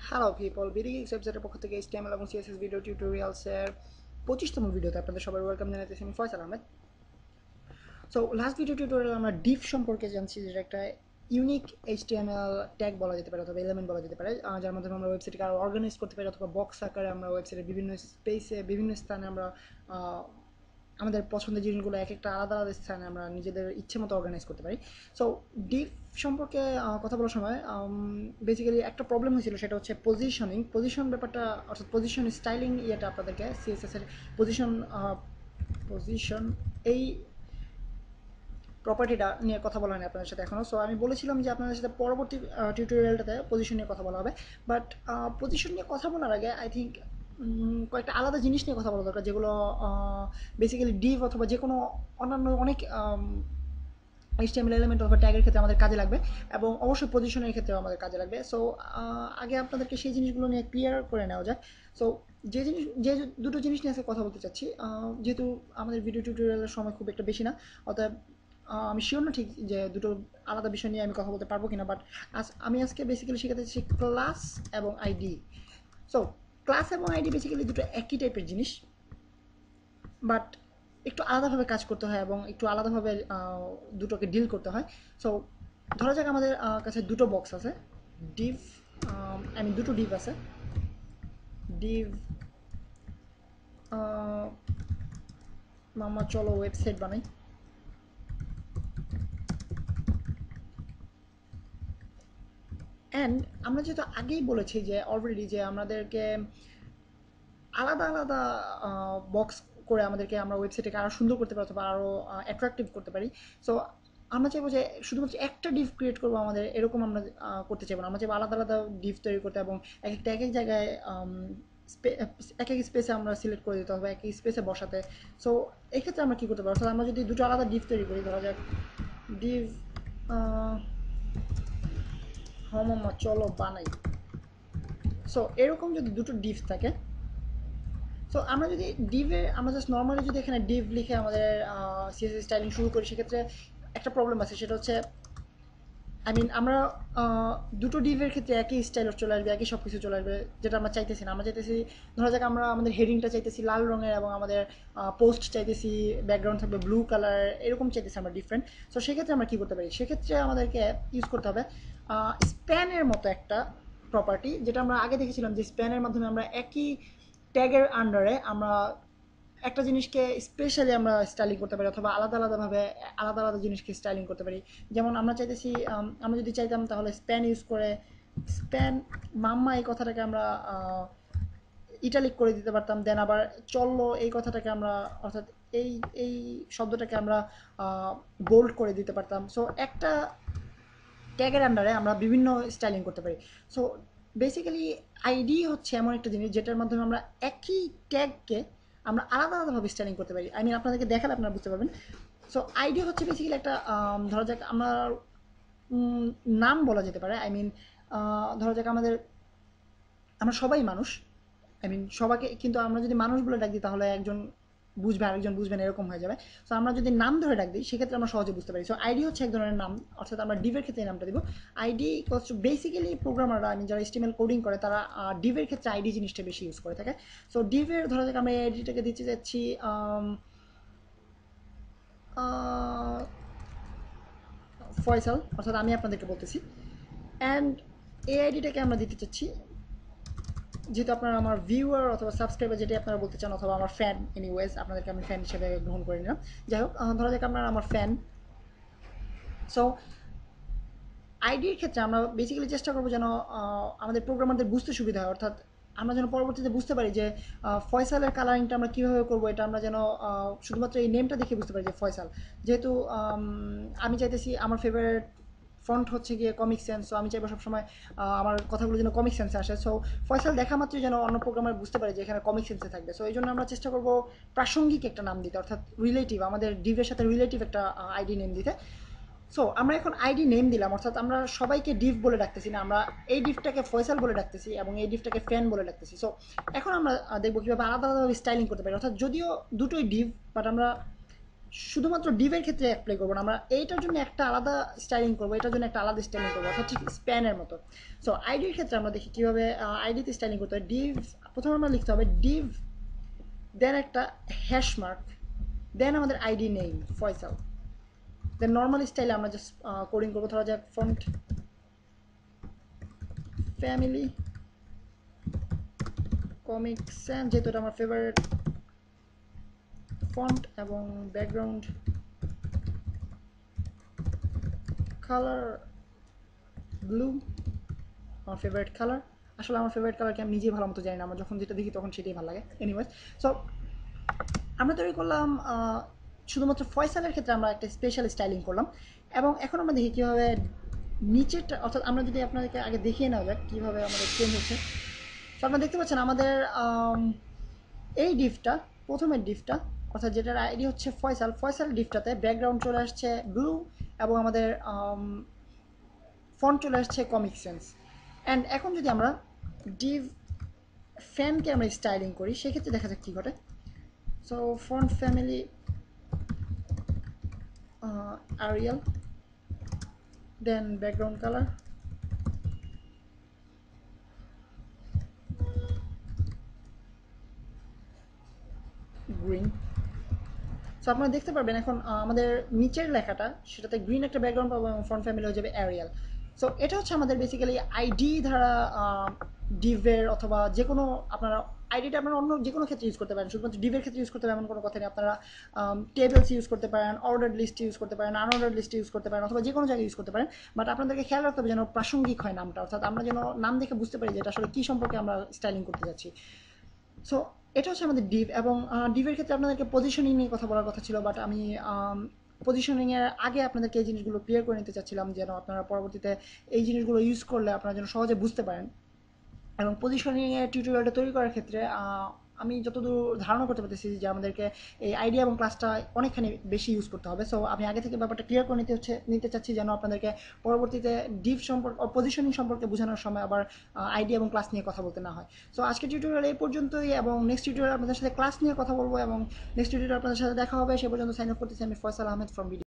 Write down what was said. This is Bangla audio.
হ্যালো পিপল, বিডিগিক্স ওয়েবসাইটের পক্ষ থেকে HTML এবং CSS ভিডিও টিউটোরিয়ালসের 25তম ভিডিওতে আপনাদের সবাই ওয়েলকাম জানাতেছি। আমি Faisal Ahmed. So last video tutorial আমরা ডিভ সম্পর্কে জানছি, যেটা একটা ইউনিক HTML ট্যাগ বলা যেতে পারে অথবা এলিমেন্ট বলা যেতে পারে, যার মাধ্যমে আমরা ওয়েবসাইটকে আরও অর্গানাইজ করতে পারি অথবা বক্স আকারে আমরা ওয়েবসাইটের বিভিন্ন স্পেসে বিভিন্ন স্থানে আমরা আমাদের পছন্দের জিনিসগুলো এক একটা আলাদা আলাদা স্থানে আমরা নিজেদের ইচ্ছে মতো অর্গানাইজ করতে পারি। সো ডিপ সম্পর্কে কথা বলার সময় বেসিক্যালি একটা প্রবলেম হয়েছিল, সেটা হচ্ছে পজিশন ব্যাপারটা, অর্থাৎ পজিশন স্টাইলিং ইয়েটা আপনাদেরকে সিএসএস এর পজিশন পজিশন এই প্রপার্টিটা নিয়ে কথা বলা হয়নি আপনাদের সাথে এখনও। সো আমি বলেছিলাম যে আপনাদের সাথে পরবর্তী টিউটোরিয়ালটাতে পজিশন নিয়ে কথা বলা হবে। বাট পজিশন নিয়ে কথা বলার আগে আই থিঙ্ক কয়েকটা আলাদা জিনিস নিয়ে কথা বলা দরকার, যেগুলো বেসিক্যালি ডিভ অথবা যে কোনো অন্যান্য অনেক HTML এলিমেন্ট অথবা ট্যাগের ক্ষেত্রে আমাদের কাজে লাগবে, এবং অবশ্যই পজিশনের ক্ষেত্রেও আমাদের কাজে লাগবে। সো আগে আপনাদেরকে সেই জিনিসগুলো নিয়ে ক্লিয়ার করে নেওয়া যাক। সো যে দুটো জিনিস নিয়ে আজকে কথা বলতে চাচ্ছি, যেহেতু আমাদের ভিডিও টিউটোরিয়ালের সময় খুব একটা বেশি না, অতএব আমি শিওর না ঠিক যে দুটো আলাদা বিষয় নিয়ে আমি কথা বলতে পারবো কিনা। বাট আমি আজকে বেসিক্যালি শেখাতে চাচ্ছি ক্লাস এবং আইডি। সো ক্লাস এবং আইডি বেসিক্যালি দুটো একই টাইপের জিনিস, বাট একটু আলাদাভাবে কাজ করতে হয় এবং একটু আলাদাভাবে দুটোকে ডিল করতে হয়। সো ধরা যাক আমাদের কাছে দুটো বক্স আছে, ডিভ, দুটো ডিভ আছে, ডিভ মামা চলো ওয়েবসাইট বানাই। অ্যান্ড আমরা যেহেতু আগেই বলেছি যে অলরেডি যে আমাদেরকে আলাদা আলাদা বক্স করে আমাদেরকে আমরা ওয়েবসাইটকে আরও সুন্দর করতে পারি অথবা আরও অ্যাট্রাকটিভ করতে পারি। সো আমরা চাইবো যে শুধুমাত্র একটা ডিভ ক্রিয়েট করবো আমাদের, এরকম আমরা করতে চাইবো না। আমরা চাইবো আলাদা আলাদা ডিভ তৈরি করতে, এবং এক একটা এক এক জায়গায় এক এক স্পেসে আমরা সিলেক্ট করে দিতে হবে, এক এক স্পেসে বসাতে। সো এক্ষেত্রে আমরা কী করতে পারি, অর্থাৎ আমরা যদি দুটো আলাদা ডিভ তৈরি করি, ধরা যাক ডিভ হোম চলো বানাই। সো এরকম যদি দুটো ডিভ থাকে, সো আমরা যদি ডিভে আমরা জাস্ট নর্মালি যদি এখানে ডিভ লিখে আমাদের সিএসএস স্টাইলিং শুরু করি, সেক্ষেত্রে একটা প্রবলেম আছে, সেটা হচ্ছে আমরা দুটো ডিভের ক্ষেত্রে একই স্টাইল চলে আসবে, একই সব কিছু চলে আসবে, যেটা আমরা চাইতেছি না। আমরা চাইতেছি, ধরা যাক আমরা আমাদের হেডিংটা চাইতেছি লাল রঙের, এবং আমাদের পোস্ট চাইতেছি ব্যাকগ্রাউন্ড থাকবে ব্লু কালার, এরকম চাইতেছি আমরা ডিফারেন্ট। সো সেক্ষেত্রে আমরা কী করতে পারি, সেক্ষেত্রে আমাদেরকে ইউজ করতে হবে স্প্যানের মতো একটা প্রপার্টি, যেটা আমরা আগে দেখেছিলাম যে স্প্যানের মাধ্যমে আমরা একই ট্যাগের আন্ডারে আমরা একটা জিনিসকে স্পেশালি আমরা স্টাইলিং করতে পারি, অথবা আলাদা আলাদাভাবে আলাদা আলাদা জিনিসকে স্টাইলিং করতে পারি। যেমন আমরা চাইতেছি, আমরা যদি চাইতাম তাহলে স্প্যান ইউজ করে স্প্যান মাম্মা এই কথাটাকে আমরা ইটালিক করে দিতে পারতাম। দেন আবার চললো এই কথাটাকে আমরা, অর্থাৎ এই এই শব্দটাকে আমরা বোল্ড করে দিতে পারতাম। সো একটা ট্যাগের আন্ডারে আমরা বিভিন্ন স্টাইলিং করতে পারি। সো বেসিক্যালি আইডি হচ্ছে এমন একটা জিনিস যেটার মাধ্যমে আমরা একই ট্যাগকে আমরা আলাদা আলাদাভাবে স্টাইলিং করতে পারি। আপনাদেরকে দেখালে আপনারা বুঝতে পারবেন। সো আইডি হচ্ছে বেসিক্যালি একটা ধরা যাক আমার নাম বলা যেতে পারে। ধরা যাক আমরা সবাই মানুষ। সবাইকে কিন্তু আমরা যদি মানুষ বলে ডাক দিই, তাহলে একজন বুঝবে আরেকজন বুঝবেন, এরকম হয়ে যাবে। সো আমরা যদি নাম ধরে ডাক দিই, সেক্ষেত্রে আমরা সহজে বুঝতে পারি। সো আইডি হচ্ছে এক ধরনের নাম, অর্থাৎ আমরা ডিভের ক্ষেত্রে এই নামটা দিব। আইডি বেসিক্যালি প্রোগ্রামাররা, যারা HTML কোডিং করে, তারা ডিভের ক্ষেত্রে আইডি জিনিসটা বেশি ইউজ করে থাকে। সো ডিভের ধরা যাক আমরা এই আইডিটাকে দিতে যাচ্ছি ফয়সাল, অর্থাৎ আমি আপনাদেরকে বলতেছি। অ্যান্ড এই আইডিটাকে আমরা দিতে চাচ্ছি, যেহেতু আপনারা আমার ভিউয়ার অথবা সাবস্ক্রাইবার যেটি আপনারা বলতে চান, অথবা আমার ফ্যান, এনিওয়েজ আপনাদেরকে আমি ফ্যান হিসেবে গ্রহণ করে নিলাম। যাই হোক, ধরা যাক আপনারা আমার ফ্যান। সো আইডির ক্ষেত্রে আমরা বেসিক্যালি চেষ্টা করবো যেন আমাদের প্রোগ্রামারদের বুঝতে সুবিধা হয়, অর্থাৎ আমরা যেন পরবর্তীতে বুঝতে পারি যে ফয়সালের কালারিংটা আমরা কীভাবে করবো, এটা আমরা যেন শুধুমাত্র এই নেমটা দেখে বুঝতে পারি যে ফয়সাল। যেহেতু আমি চাইতেছি আমার ফেভারিট ফন্ট হচ্ছে গিয়ে কমিক সেন্স, সো আমি চাইবো সবসময় আমার কথাগুলো যেন কমিক সেন্সে আসে। সো ফয়সাল দেখা মাত্রই যেন অন্য প্রোগ্রামার বুঝতে পারে যে এখানে কমিক সেন্সে থাকবে। সো এই জন্য আমরা চেষ্টা করবো প্রাসঙ্গিক একটা নাম দিতে, অর্থাৎ রিলেটিভ, আমাদের ডিভের সাথে রিলেটিভ একটা আইডি নেম দিতে। সো আমরা এখন আইডি নেম দিলাম, অর্থাৎ আমরা সবাইকে ডিভ বলে ডাকতেছি না, আমরা এই ডিভটাকে ফয়সাল বলে ডাকতেছি এবং এই ডিভটাকে ফ্যান বলে ডাকতেছি। সো এখন আমরা দেখবো কীভাবে আলাদা আলাদাভাবে স্টাইলিং করতে পারি, অর্থাৎ যদিও দুটোই ডিভ, বাট আমরা শুধুমাত্র ডিভের ক্ষেত্রে অ্যাপ্লাই করবো না, আমরা এইটার জন্য একটা আলাদা স্টাইলিং করবো, এটার জন্য একটা আলাদা স্টাইলিং করবো, অর্থাৎ ঠিক স্প্যানের মতো। সো আইডির ক্ষেত্রে আমরা দেখি কীভাবে আইডিতে স্টাইলিং করতে হয়। ডিভ প্রথমে আমরা লিখতে হবে ডিভ, দেন একটা হ্যাশ মার্ক, দেন আমাদের আইডি নেম ফয়সাল, দেন নর্মাল স্টাইলে আমরা জাস্ট কোডিং করবো। ধরা যাক ফন্ট ফ্যামিলি কমিক স্যান, যেহেতু এটা আমার ফেভারিট ফন্ট, এবং ব্যাকগ্রাউন্ড কালার ব্লু, আমার ফেভারিট কালার। আসলে আমার ফেভারিট কালারকে আমি নিজেই ভালো মতো জানি না, আমার যখন যেটা দেখি তখন সেটাই ভালো লাগে। এনিওয়েজ, সো আমরা তৈরি করলাম শুধুমাত্র ফয়সালের ক্ষেত্রে আমরা একটা স্পেশাল স্টাইলিং করলাম। এবং এখন আমরা দেখি কীভাবে নিচেরটা, অর্থাৎ আমরা যদি আপনাদেরকে আগে দেখিয়ে নেওয়া যাক কীভাবে আমাদের চেঞ্জ হচ্ছে। তো আপনারা দেখতে পাচ্ছেন আমাদের এই ডিফটা, প্রথমের ডিফটা, অর্থাৎ যেটার আইডি হচ্ছে ফয়সাল, ফয়সাল ডিফটাতে ব্যাকগ্রাউন্ড চলে আসছে ব্লু, এবং আমাদের ফন্ট চলে আসছে কমিক সেন্স। অ্যান্ড এখন যদি আমরা ডিভ ফ্যানকে আমরা স্টাইলিং করি, সেক্ষেত্রে দেখা যাক কী ঘটে। So font family Arial, then background color green। So আপনারা দেখতে পারবেন এখন আমাদের নিচের লেখাটা সেটাতে গ্রিন একটা ব্যাকগ্রাউন্ড পাবো, এবং ফন্ট ফ্যামিলি হয়ে যাবে অ্যারিয়াল। সো এটা হচ্ছে আমাদের বেসিক্যালি আইডি দ্বারা ডিভের, অথবা যে কোনো আপনারা আইডিটা আপনারা অন্য যে কোনো ক্ষেত্রে ইউজ করতে পারেন, শুধুমাত্র ডিভের ক্ষেত্রে ইউজ করতে পারেন এমন কোনো কথা নেই। আপনারা টেবলস ইউজ করতে পারেন, অর্ডার লিস্ট ইউজ করতে পারেন, আনঅর্ডার লিস্ট ইউজ করতে পারেন, অথবা যে কোনো জায়গায় ইউজ করতে পারেন। বাট আপনাদেরকে খেয়াল রাখতে হবে যেন প্রাসঙ্গিক হয় নামটা, অর্থাৎ আমরা যেন নাম দেখে বুঝতে পারি যে এটা আসলে কী সম্পর্কে আমরা স্টাইলিং করতে যাচ্ছি। সো এটা হচ্ছে আমাদের ডিভ। এবং ডিভের ক্ষেত্রে আপনাদেরকে পজিশনিং নিয়ে কথা বলার কথা ছিল, বাট আমি পজিশনিংয়ের আগে আপনাদেরকে এই জিনিসগুলো ক্লিয়ার করে নিতে চাচ্ছিলাম, যেন আপনারা পরবর্তীতে এই জিনিসগুলো ইউজ করলে আপনারা যেন সহজে বুঝতে পারেন। এবং পজিশনিংয়ের টিউটোরিয়ালটা তৈরি করার ক্ষেত্রে আমি যতদূর ধারণা করতে পারতেছি যে আমাদেরকে এই আইডিয়া এবং ক্লাসটা অনেকখানি বেশি ইউজ করতে হবে। সো আমি আগে থেকে ব্যাপারটা ক্লিয়ার করে নিতে চাচ্ছি, যেন আপনাদেরকে পরবর্তীতে ডিভ সম্পর্কে, পজিশনিং সম্পর্কে বোঝানোর সময় আবার আইডিয়া এবং ক্লাস নিয়ে কথা বলতে না হয়। সো আজকের টিউটোরিয়াল এই পর্যন্তই, এবং নেক্সট টিউটোরিয়াল আপনাদের সাথে ক্লাস নিয়ে কথা বলবো, এবং নেক্সট টিউটোরিয়াল আপনাদের সাথে দেখা হবে। সে পর্যন্ত সাইন আপ করতেছি আমি ফয়সাল আহমেদ ফ্রম